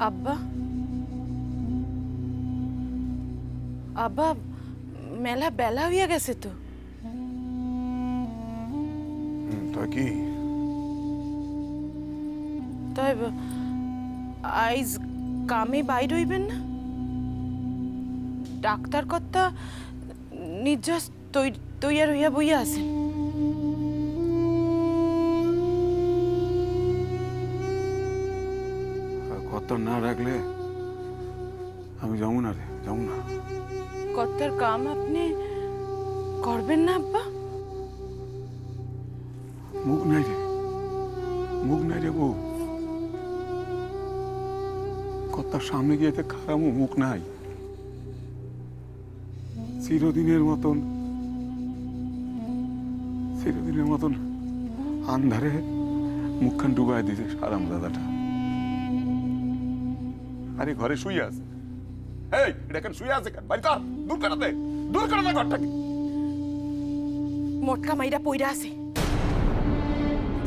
আব্বা আব্বা মেলা বেলা হইয়া গেছে তো। তাই কি তাই আইজ কামে বাইর হইবেন না? ডাক্তার কর্তা নির্যাস তৈয়ার হইয়া বইয়া আছেন। কত না রাখলে আমি যাবো না রে, যাবো না। কর্তার কাম আপনি করবেন না আব্বা? মুখ নাই রে, মুখ নাই রে বউ। কর্তার সামনে গিয়ে খারাপ মুখ নাই। চিরদিনের মতন আন্ধারে মুখখান ডুবাই দিতে সারাম দাদাটা। আরে ঘরে শুয়ে আছে। এই এটা কেন শুয়ে আছে কেন? বাড়ি কর, দূর করে দে, দূর করে দে ঘরটাকে। মোটকা মাইরা পইরা আছে,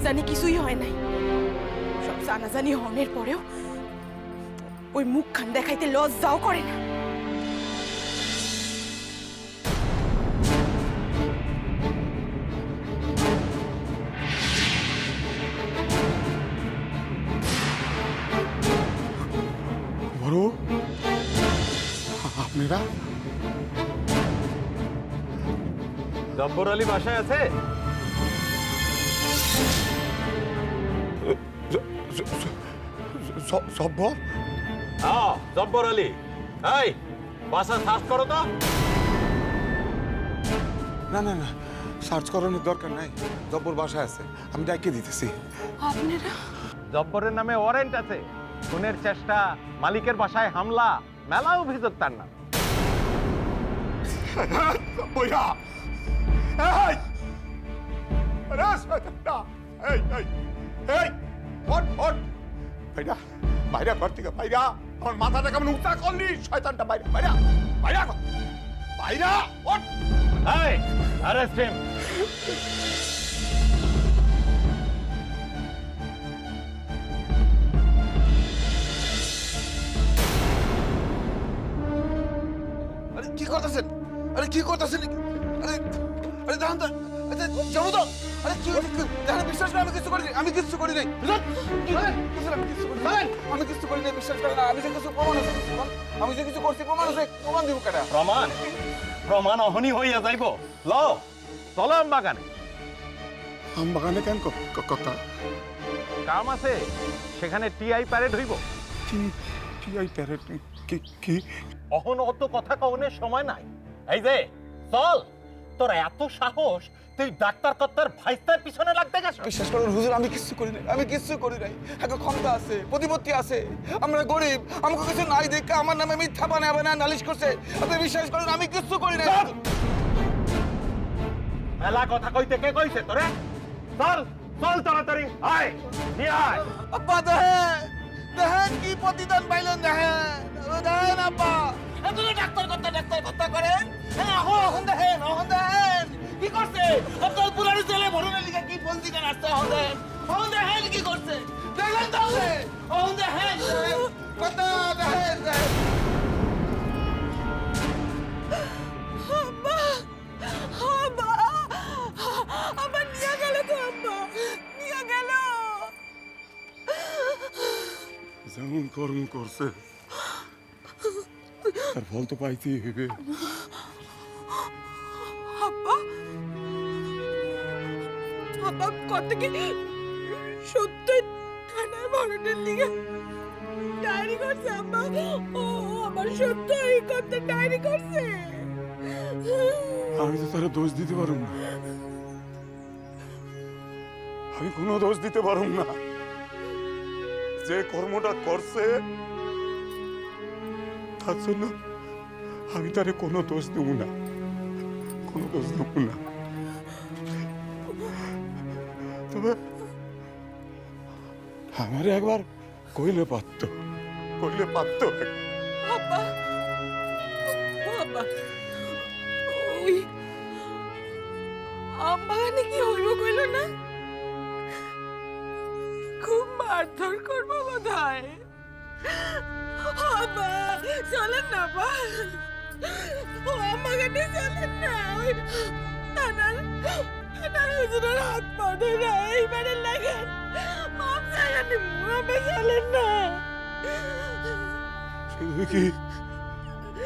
জানি কিছুই হয় নাই। সব জানাজানি হনের পরেও ওই মুখখান দেখাইতে লজ্জাও করে না। বড় আপনারা জব্বর আলী বাসায় আছে? সব্বর? হ্যাঁ, জব্বর আলী। এই বাসা সার্চ করো তো। না না না, সার্চ করানোর দরকার নাই। জব্বর বাসায় আছে, আমি ডাকিয়ে দিতেছি। আপনারা জব্বরের নামে ওয়ারেন্ট আছে, খুনের চেষ্টা, মালিকের বাসায় হামলা, মেলা অভিযোগ তার নাম। বইরা এই আরে শয়তানটা, এই এই এই ওঠ ওঠ, বাইরা বাইরা ঘর থেকে বাইরা। আমার মাথাটা কেমন উঁচা করলি? শয়তানটা বাইরা বাইরা বাইরা বাইরা ওঠ। এই অ্যারেস্ট হিম। আরে কি করতেছেন? আরে কি করতেছেন? আরে আরে দাঁড়ান তো, আচ্ছা যাবো তো। আরে কি দেখেন, বিশ্বাস করে আমি কিছু করিনি, আমি কিছু করি নাই। আমি কিছু করি নাই, বিশ্বাস করে না। আমি যে কিছু প্রমাণ আছে, আমি যে কিছু করছি প্রমাণ আছে, প্রমাণ দিব কেটা? প্রমাণ অহনি হইয়া যাইব। লও চলো আম বাগানে। আম বাগানে কেন কথা? কাম আছে, সেখানে টিআই প্যারেড হইব। TI parade? কি? অহন অত কথা কওনের সময় নাই। এই যে চল, তোর এত সাহস, তুই ডাক্তার কর্তার ভাইস্তার পিছনে লাগতে গেছ? বিশ্বাস করুন হুজুর, আমি কিচ্ছু করি নাই, আমি কিচ্ছু করি নাই। একটা ক্ষমতা আছে, প্রতিপত্তি আছে, আমরা গরিব, আমাকে কিছু নাই দেখে আমার নামে মিথ্যা বানায় নালিশ করছে। আপনি বিশ্বাস করুন আমি কিচ্ছু করি নাই। মেলা কথা কইতে কে কইছে তোরে? চল চল তাড়াতাড়ি আয়, নিয়ে আয়। আব্বা দেখেন, দেখেন কি প্রতিদান পাইলেন, দেখেন আব্বা। এত ডাক্তার কর্তা করেন, এখন দেখেন কি করছে। আপনার পুরানি ছেলে ভরণের লিগে কি বলছি কেন আসতে হবে, এখন দেখেন কি করছে, দেখেন তাহলে এখন দেখেন কথা, দেখেন দেখেন। আব্বা আব্বা আব্বা নিয়ে গেল তো, আব্বা নিয়ে গেল। যেমন কর্ম করছে তার ফল তো পাইতেই হবে। আব্বা আব্বা কত কি সত্যই থানায় ভরণের লিগে ডায়েরি করছে আব্বা? ও আমার সত্যই কত ডায়েরি করছে। আমি তো তারা দোষ দিতে পারুম না, আমি কোনো দোষ দিতে পারুম না। যে কর্মটা করছে তার জন্য আমি তারে কোনো দোষ দেব না, কোনো দোষ দেব না। তবে আমার একবার কইলে পারতো, আব্বা আব্বা ওই আম বাগানে কি হইব কইল না? খুব মারধর করবো বোধহয়। আব্বা চলেন না আব্বা, ও আমাকে নিয়ে চলেন না। নানার হুজুরের হাত পা ধরে এইবারে লাগেন, মাপ চাইলেন, মাপে চলেন না।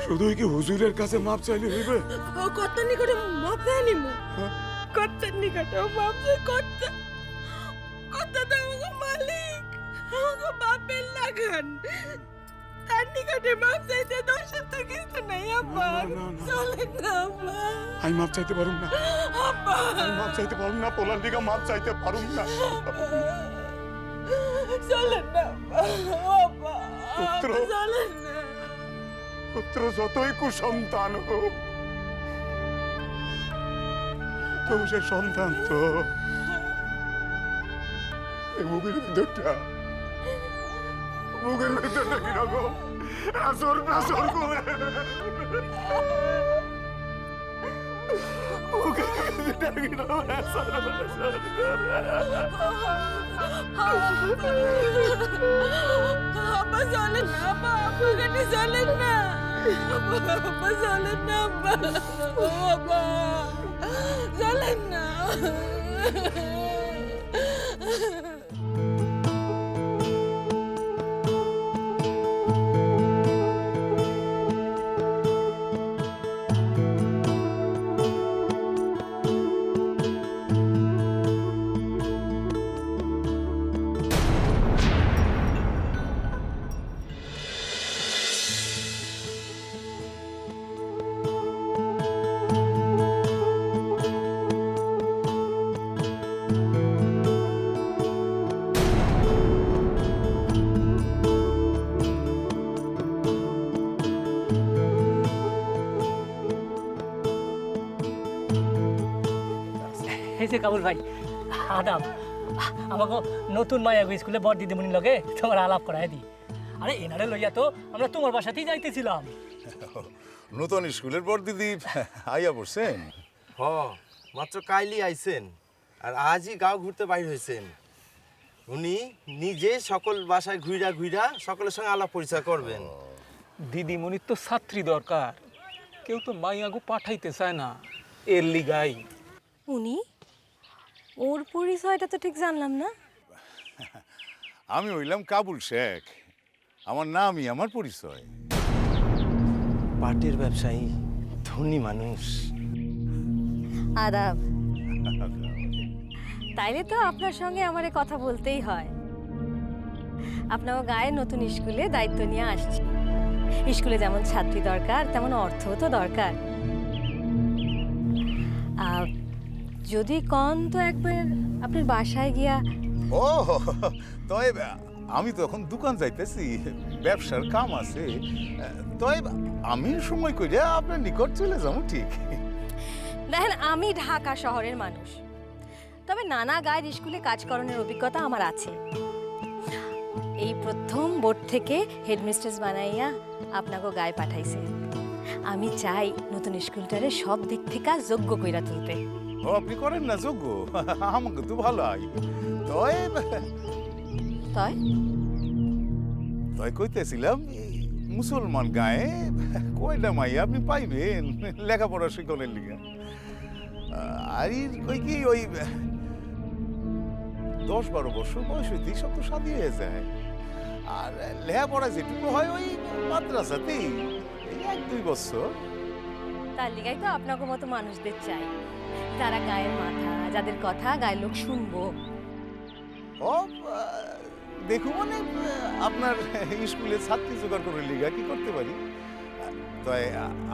শুধুই কি হুজুরের কাছে মাপ চাইলে হইবে? ও কর্তার নিকটে মাপ চাই নিমু, কর্তার নিকটে মাপ চাই। কর্তা কর্তা তো আমাকে মালিক, আমাকে বাপের লাগান, তার নিকটে মাপ চাইতে দোষের তো কিছু নাই আব্বা। না, না, না। চলেন না আব্বা। আমি মাপ চাইতে পারুম না, আব্বা আমি মাপ চাইতে পারুম না, পোলার দিকে মাপ চাইতে পারুম না। চলেন না আব্বা, আব্বা পুত্র। চলেন না। পুত্র যতই কুসন্তান হোক, তো সে সন্তান তো এই মুখের ভিতরটা, মুখের ভিতরটা কিরকম আসর নাসর করে, মুখের ভিতরটা কিরকম আসর নাসর করে। আব্বা চলেন না আব্বা, আপনাকে চলেন না আব্বা, চলেন না আব্বা, আব্বা চলেন না। এই যে কাবুল ভাই, আদাম, আমাকে নতুন মায়া স্কুলে বড় দিদিমণির লগে তোমার আলাপ করাই দি। আরে এনারে লইয়া তো আমরা তোমার বাসাতেই যাইতেছিলাম। নতুন স্কুলের পর দিদি আইয়া পড়ছেন? হ, মাত্র কাইলি আইছেন আর আজই গাঁও ঘুরতে বাইর হয়েছেন। উনি নিজে সকল বাসায় ঘুইরা ঘুইরা সকলের সঙ্গে আলাপ পরিচয় করবেন। দিদিমণির তো ছাত্রী দরকার, কেউ তো মাইয়াগো পাঠাইতে চায় না, এর লিগাই। উনি ওর পরিচয়টা তো ঠিক জানলাম না। আমি হইলাম কাবুল শেখ, আমার নামই আমার পরিচয়। পাটের ব্যবসায়ী, ধনী মানুষ। আদাব। তাইলে তো আপনার সঙ্গে আমারে কথা বলতেই হয়। আপনার গায়ের নতুন স্কুলে দায়িত্ব নিয়ে আসছি। স্কুলে যেমন ছাত্রী দরকার, তেমন অর্থও তো দরকার। যদি কন তো একবার আপনার বাসায় গিয়া। ও তয় আমি তো এখন দোকান যাইতেছি, ব্যবসার কাম আছে, তয় আমি সময় কইরা আপনার নিকট চলে যাবো। ঠিক দেখেন, আমি ঢাকা শহরের মানুষ, তবে নানা গায়ের স্কুলে কাজকরণের অভিজ্ঞতা আমার আছে। এই প্রথম বোর্ড থেকে হেডমিস্ট্রেস বানাইয়া আপনাকে গায়ে পাঠাইছে। আমি চাই নতুন স্কুলটারে সব দিক থেকে যোগ্য কইরা তুলতে। ও আপনি করেন না যোগ্য, আমাকে তো ভালো হয়। তয় তাই তয় কইতেছিলাম, মুসলমান গায়ে কয়টা মাইয়া আপনি পাইবেন লেখাপড়া শিখনের লিগে? আর কই কি ওই 10-12 বছর বয়স হইতেই সব তো শাদী হয়ে যায়। আর লেখাপড়া যেটুকু হয় ওই মাদ্রাসাতেই, এই 1-2 বছর। তার লিগাই তো আপনাকে মতো মানুষদের চাই, তারা গায়ের মাথা, যাদের কথা গায়ের লোক শুনবো। ও দেখো, মানে আপনার স্কুলে ছাত্রী জোগাড় করে লিগা কি করতে পারি। তাই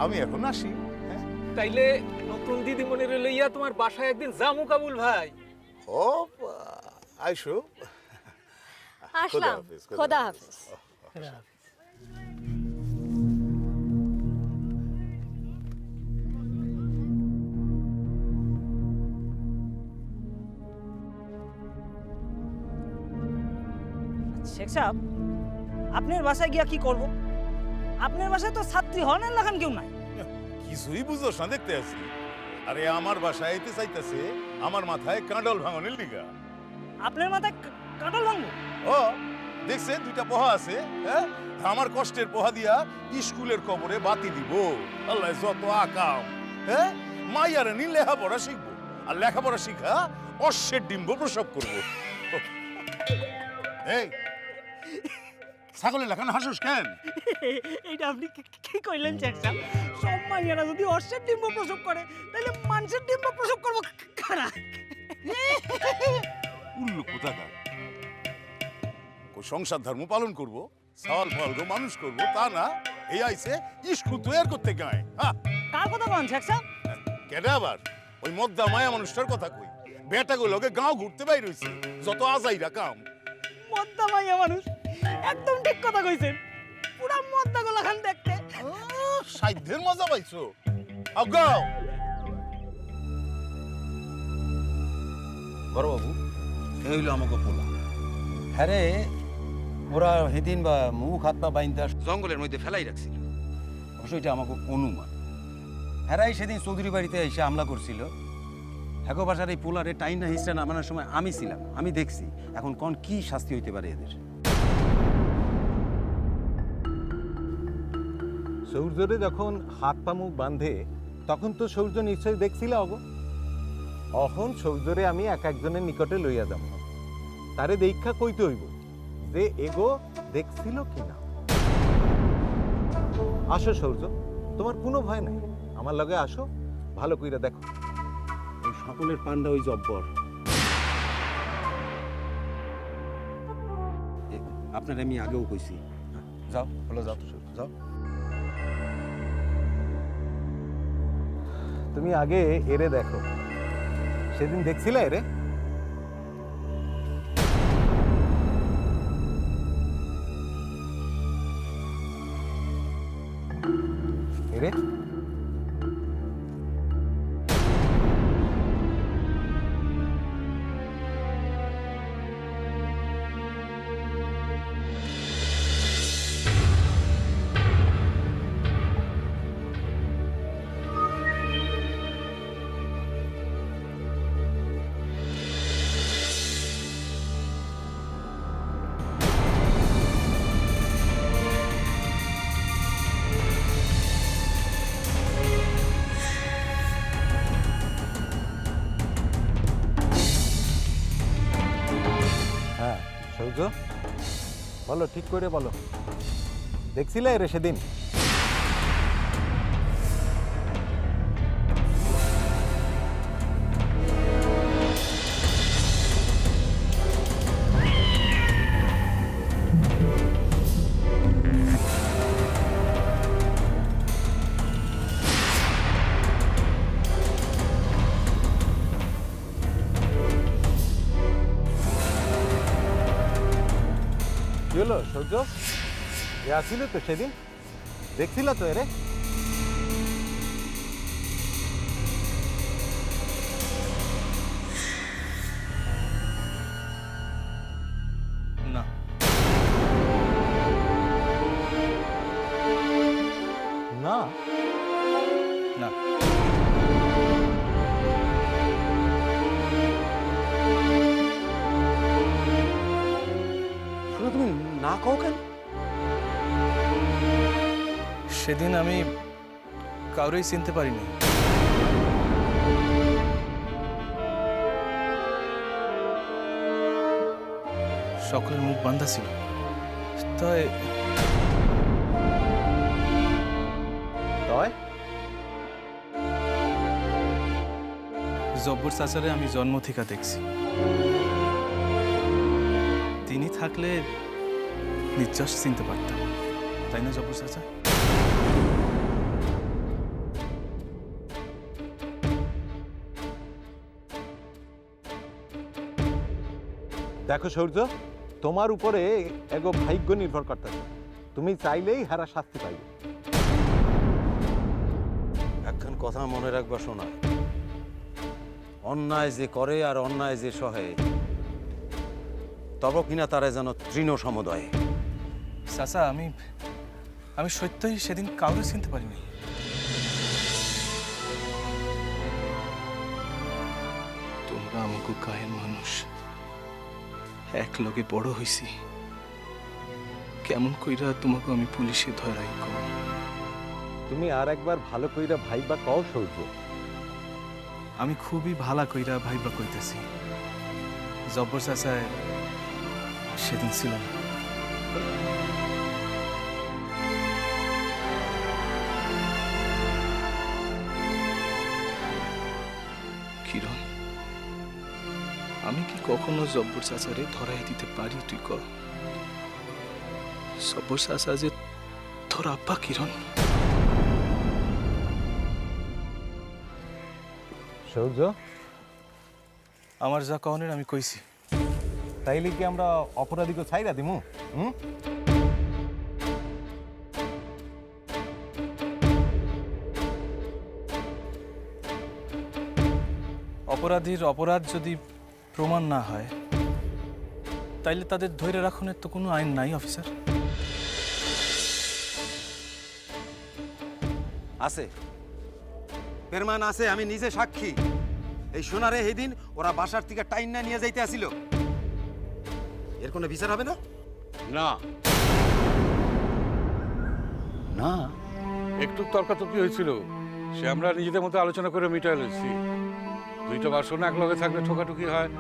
আমি এখন আসি। হ্যাঁ, তাইলে নতুন দিদিমণির লইয়া তোমার বাসায় একদিন যামু কাবুল ভাই। ও আইসো। আসলাম, খোদা হাফেজ। শেখ সাহেব, আপনার বাসায় গিয়া কি করব? আপনার বাসায় তো ছাত্রী হন লাগান কেউ নাই। কিছুই বুঝোস না দেখতে আছি। আরে আমার বাসায় আইতে চাইতেছে আমার মাথায় কাঁডল ভাঙনের লিগা। আপনার মাথায় কাঁঠাল ভাঙবো? ও দেখছে দুইটা পোহা আছে, হ্যাঁ? আমার কষ্টের পোহা দিয়া স্কুলের কবরে বাতি দিব। আল্লাহ যত আকাম, হ্যাঁ? মাইয়ারে নি লেখাপড়া শিখবো, আর লেখাপড়া শিখা অশ্বের ডিম্ব প্রসব করবো। এই ছাগলের লেখান হাসুস কেন? এইটা আপনি কি কইলেন চ্যাকসা? সব মাইয়ারা যদি অর্ষের ডিম্ব প্রসব করে তাহলে মানুষের ডিম্ব প্রসব করবো কারা? উল্লু কোথাকার। সংসার ধর্ম পালন করব, সাল ফল গো মানুষ করব, তা না এই আইছে স্কুল তৈরি করতে গায়। হ্যাঁ, কার কথা বলেন চ্যাকসা? কেডা আবার? ওই মদ্দা মায়া মানুষটার কথা কই। বেটা গুলোকে গাঁও ঘুরতে বাইর হইছে, যত আজাইরা কাম। মদ্দা মাইয়া মানুষ, একদম ঠিক কথা কইছেন। পুরা মদ্দা গোলাখান দেখতে। সাধ্যের মজা পাইছো। আগাও বড়বাবু, এই হইল আমাকে পোলা। হ্যাঁ, ওরা সেদিন বা মুখ হাত পা বাইন্দা জঙ্গলের মধ্যে ফেলাই রাখছিল। অবশ্য এটা আমাকে অনুমান। হ্যারাই সেদিন চৌধুরী বাড়িতে এসে হামলা করছিল। হ্যাগো বাসার এই পোলারে টাইম না হিস্ট্রা নামানোর সময় আমি ছিলাম, আমি দেখছি। এখন কোন কি শাস্তি হইতে পারে এদের? সূর্যরে যখন হাত পা মুখ বাঁধে তখন তো সূর্য নিশ্চয়ই দেখছিল অগো। এখন সূর্যরে আমি এক একজনের নিকটে লইয়া যাব, তারে দীক্ষা কইতে হইব যে এগো দেখছিল কিনা। আসো সূর্য, তোমার কোনো ভয় নাই, আমার লগে আসো, ভালো কইরা দেখো। ওই সকলের পান্ডা ওই জব্বর। আপনার আমি আগেও কইছি। যাও, হলো যাও, যাও। তুমি আগে এরে দেখো, সেদিন দেখছিলে এরে? এরে সূর্য, বলো, ঠিক করে বলো, দেখছিলে এরে সেদিন? কি হলো সূর্য, এ আসিল তো সেদিন, দেখছিল তো এরে? না, না না, শোনো, তুমি না কও কেন? সেদিন আমি কাউরেই চিনতে পারিনি। সকলের মুখ বান্ধা ছিল, তাই তয় জব্বর চাচারে আমি জন্ম থেকে দেখছি। তিনি থাকলে নিশ্চয় চিনতে পারতাম, তাই না জব্বর চাচা? দেখো সূর্য, তোমার উপরে এগো ভাগ্য নির্ভর করতেছে। তুমি চাইলেই হারা শাস্তি পাইবে। একখান কথা মনে রাখবা শোনা, অন্যায় যে করে আর অন্যায় যে সহে, তব কিনা তারা যেন তৃণ সমুদয়। চাচা, আমি সত্যই সেদিন কাউরে চিনতে পারিনি। তোমরা আমাকে গায়ের মানুষ, এক লগে বড় হইছি, কেমন কইরা তোমাকে আমি পুলিশে ধরাই কম। তুমি আর একবার ভালো কইরা ভাইবা কও সৌর্য। আমি খুবই ভালা কইরা ভাইবা কইতেছি, জব্বর চাচায় সেদিন ছিল না। কিরণ, আমি কি কখনো জব্বর চাচারে ধরাই দিতে পারি? তুই কর। জব্বর চাচা যে তোর আব্বা কিরণ। সৌর্য, আমার যা কহনের আমি কইছি। তাইলে কি আমরা অপরাধীকে ছাইরা দিমু? অপরাধীর অপরাধ যদি প্রমাণ না হয় তাইলে তাদের ধরে রাখনের তো কোনো আইন নাই অফিসার। আছে, পেরমান আছে, আমি নিজে সাক্ষী। এই সোনারে সেদিন ওরা বাসার থেকে টাইনা নিয়ে যাইতে আসিল। এর কোনো বিচার হবে না? না না, একটু তর্কাতর্কি হয়েছিল, সে আমরা নিজেদের মধ্যে আলোচনা করে মিটাই লইছি। দুইটা বাসন এক লগে থাকলে ঠোকাঠুকি হয়,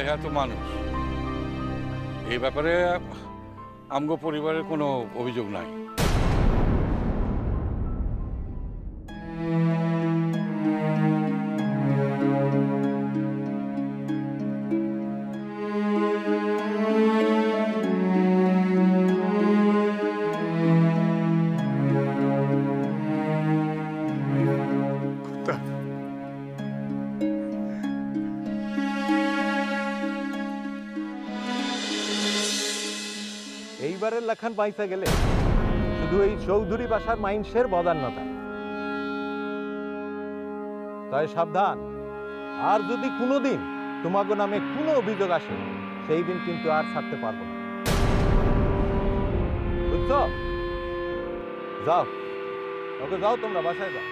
হ্যাঁ তো মানুষ। এই ব্যাপারে আমগো পরিবারের কোনো অভিযোগ নাই। এইবারের লেখান পাইতে গেলে শুধু এই চৌধুরী বাসার মাইন্সের বদান্যতা। তাই সাবধান, আর যদি কোনোদিন তোমাকে নামে কোনো অভিযোগ আসে সেই দিন কিন্তু আর ছাড়তে পারবো না, বুঝছো? যাও, ওকে যাও, তোমরা বাসায় যাও।